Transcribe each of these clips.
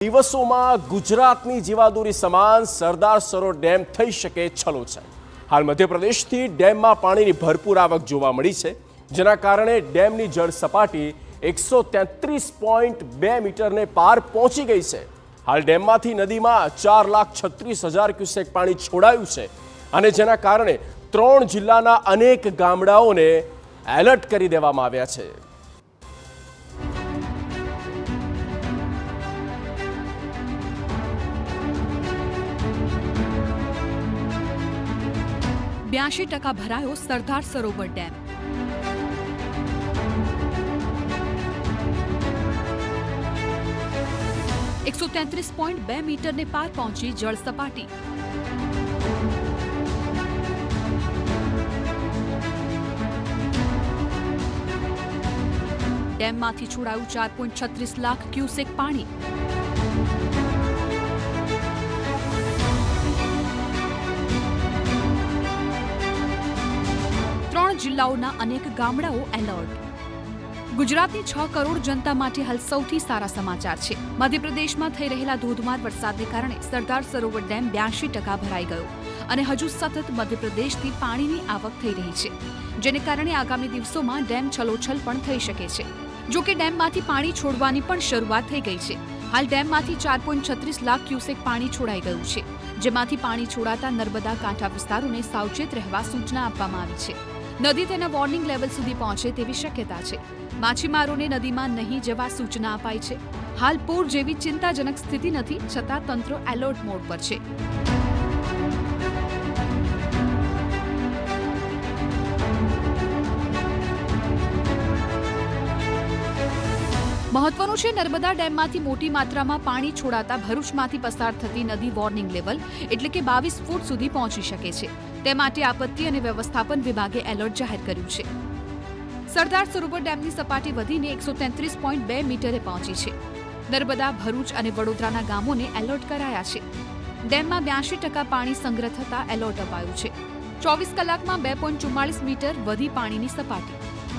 દિવસોમાં ગુજરાતની જીવાદોરી સમાન સરદાર સરોવર ડેમ થઈ શકે છલોછલ। હાલ મધ્યપ્રદેશથી ડેમમાં પાણીની ભરપૂર આવક જોવા મળી છે, જેના કારણે ડેમની જળ સપાટી 133.2 મીટરને પાર પહોંચી ગઈ છે। હાલ ડેમમાંથી નદીમાં 4,36,000 ક્યુસેક પાણી છોડાયું છે અને જેના કારણે 3 જિલ્લાના અનેક ગામડાઓને એલર્ટ કરી દેવામાં આવ્યા છે। टका भरायो सरदार सरोवर डेम। एक 133.2 मीटर ने पार पहुंची जल सपाटी। डेम मांथी छोड़ाયું 4.36 लाख क्यूसेक पानी। જિલ્લાઓના અનેક ગામડાઓ એલર્ટ। ગુજરાતની 6 કરોડ જનતા માટે હાલ સૌથી સારા સમાચાર છે। મધ્યપ્રદેશમાં થઈ રહેલા ધોધમાર વરસાદને કારણે સરદાર સરોવર ડેમ 82% ભરાઈ ગયો અને હજુ સતત મધ્યપ્રદેશથી પાણીની આવક થઈ રહી છે, જેને કારણે આગામી દિવસોમાં ડેમ છલોછલ પણ થઈ શકે છે। જો કે ડેમમાંથી પાણી છોડવાની પણ શરૂઆત થઈ ગઈ છે। હાલ ડેમમાંથી 4.36 લાખ ક્યુસેક પાણી છોડાઈ ગયું છે, જેમાંથી પાણી છોડાતા નર્મદા કાંઠા વિસ્તારોને સાવચેત રહેવા સૂચના આપવામાં આવી છે। નદી તેના વોર્નિંગ લેવલ સુધી પહોંચે તેવી શક્યતા છે। માછીમારોને નદીમાં નહીં જવા સૂચના અપાઈ છે। હાલ પૂર જેવી ચિંતાજનક સ્થિતિ નથી, છતાં તંત્ર એલર્ટ મોડ પર છે। મહત્વનું છે, નર્મદા ડેમમાંથી મોટી માત્રામાં પાણી છોડાતા ભરૂચમાંથી પસાર થતી નદી વોર્નિંગ લેવલ એટલે કે 22 ફૂટ સુધી પહોંચી શકે છે। તે માટે આપત્તિ અને વ્યવસ્થાપન વિભાગે એલર્ટ જાહેર કર્યું છે। સરદાર સરોવર ડેમની સપાટી વધીને 133.2 મીટરે પહોંચી છે। નર્મદા, ભરૂચ અને વડોદરાના ગામોને એલર્ટ કરાયા છે। ડેમમાં 82% પાણી સંગ્રહ થતા એલર્ટ અપાયું છે। 24 કલાકમાં 2.44 મીટર વધી પાણીની સપાટી।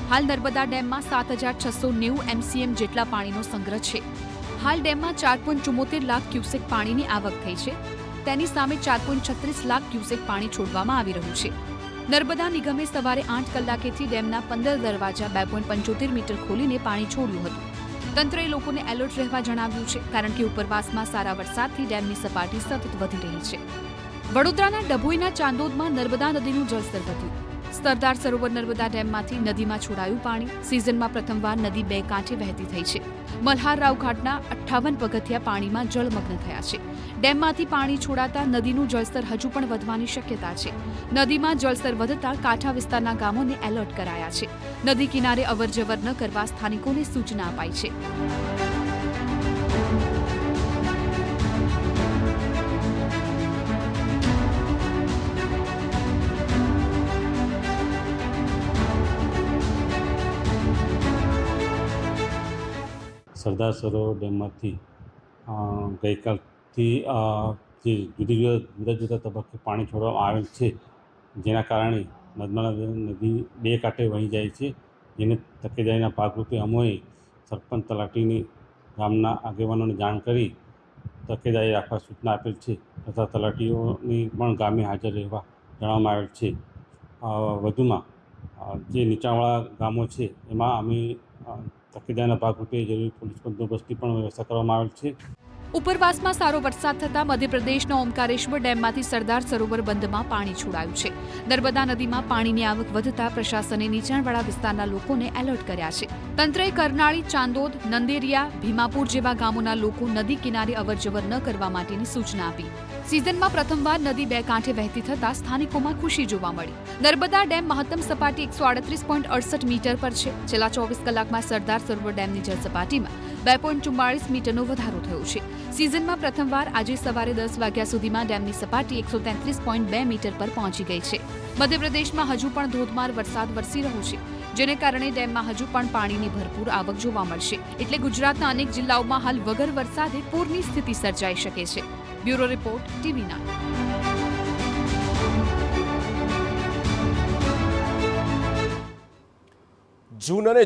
હાલ નર્મદા ડેમમાં 7,690 MCM જેટલા પાણીનો સંગ્રહ છે। હાલ ડેમમાં 4.74 લાખ ક્યુસેક પાણીની આવક થઈ છે। તેની સામે 4.36 લાખ ક્યુસેક પાણી છોડવામાં આવી રહ્યું છે। નર્મદા નિગમે સવારે 8 કલાકેથી ડેમના 15 દરવાજા 2.75 મીટર ખોલીને પાણી છોડ્યું હતું। તંત્રએ લોકોને એલર્ટ રહેવા જણાવ્યું છે, કારણ કે ઉપરવાસમાં સારા વરસાદથી ડેમની સપાટી સતત વધી રહી છે। વડોદરાના ડભોઈના ચાંદોદમાં નર્મદા નદીનું જળસ્તર વધ્યું। સરદાર સરોવર નર્મદા ડેમમાંથી નદીમાં છોડાયું પાણી। સિઝનમાં પ્રથમવાર નદી 2 કાંઠે વહેતી થઈ છે। મલ્હાર રાવ ઘાટના 58 પગથિયા પાણીમાં જળમગ્ન થયા છે। ડેમમાંથી પાણી છોડાતા નદીનું જળસ્તર હજુ પણ વધવાની શક્યતા છે। નદીમાં જળસ્તર વધતા કાંઠા વિસ્તારના ગામોને એલર્ટ કરાયા છે। નદી કિનારે અવરજવર ન કરવા સ્થાનિકોને સૂચના અપાઈ છે। સરદાર સરોવર ડેમમાંથી ગઈકાલથી જે જુદા જુદા તબક્કે પાણી છોડવામાં આવેલ છે, જેના કારણે નર્મદા નદી 2 કાંઠે વહી જાય છે। જેને તકેદારીના ભાગરૂપે અમોએ સરપંચ તલાટીની ગામના આગેવાનોને જાણ કરી તકેદારી રાખવા સૂચના આપેલ છે, તથા તલાટીઓની પણ ગામે હાજર રહેવા જણાવવામાં આવેલ છે। વધુમાં જે નીચાણવાળા ગામો છે એમાં અમે તકેદારીના ભાગરૂપે જરૂરી પોલીસ બંદોબસ્તની પણ વ્યવસ્થા કરવામાં આવેલ છે। ઉપરવાસમાં સારો વરસાદ થતા મધ્યપ્રદેશના ઓમકારેશ્વર ડેમમાંથી સરદાર સરોવર બંધમાં પાણી છોડાયું છે। નર્મદા નદીમાં પાણીની આવક વધતા પ્રશાસને નીચાણવાળા વિસ્તારના લોકોને એલર્ટ કર્યા છે। તંત્રએ કરનાળી, ચાંદોદ, નંદેરિયા, ભીમાપુર જેવા ગામોના લોકો નદી કિનારે અવરજવર ન કરવા માટેની સૂચના આપી। સિઝનમાં પ્રથમવાર નદી 2 કાંઠે વહેતી થતા સ્થાનિકોમાં ખુશી જોવા મળી। નર્મદા ડેમ મહત્તમ સપાટી 138.68 મીટર પર છે। છેલ્લા 24 કલાકમાં સરદાર સરોવર ડેમની જળ સપાટીમાં 2.44 મીટરનો વધારો થયો છે। સિઝનમાં પ્રથમવાર આજે સવારે 10 વાગ્યા સુધીમાં ડેમની સપાટી 133.2 મીટર પર પહોંચી ગઈ છે। મધ્યપ્રદેશમાં હજુ પણ ધોધમાર વરસાદ વરસી રહ્યો છે, જેને કારણે ડેમમાં હજુ પણ પાણીની ભરપૂર આવક જોવા મળશે। એટલે ગુજરાતના અનેક જિલ્લાઓમાં હાલ વગર વરસાદે પૂરની સ્થિતિ સર્જાઈ શકે છે। Bureau report, TV9। જૂન અને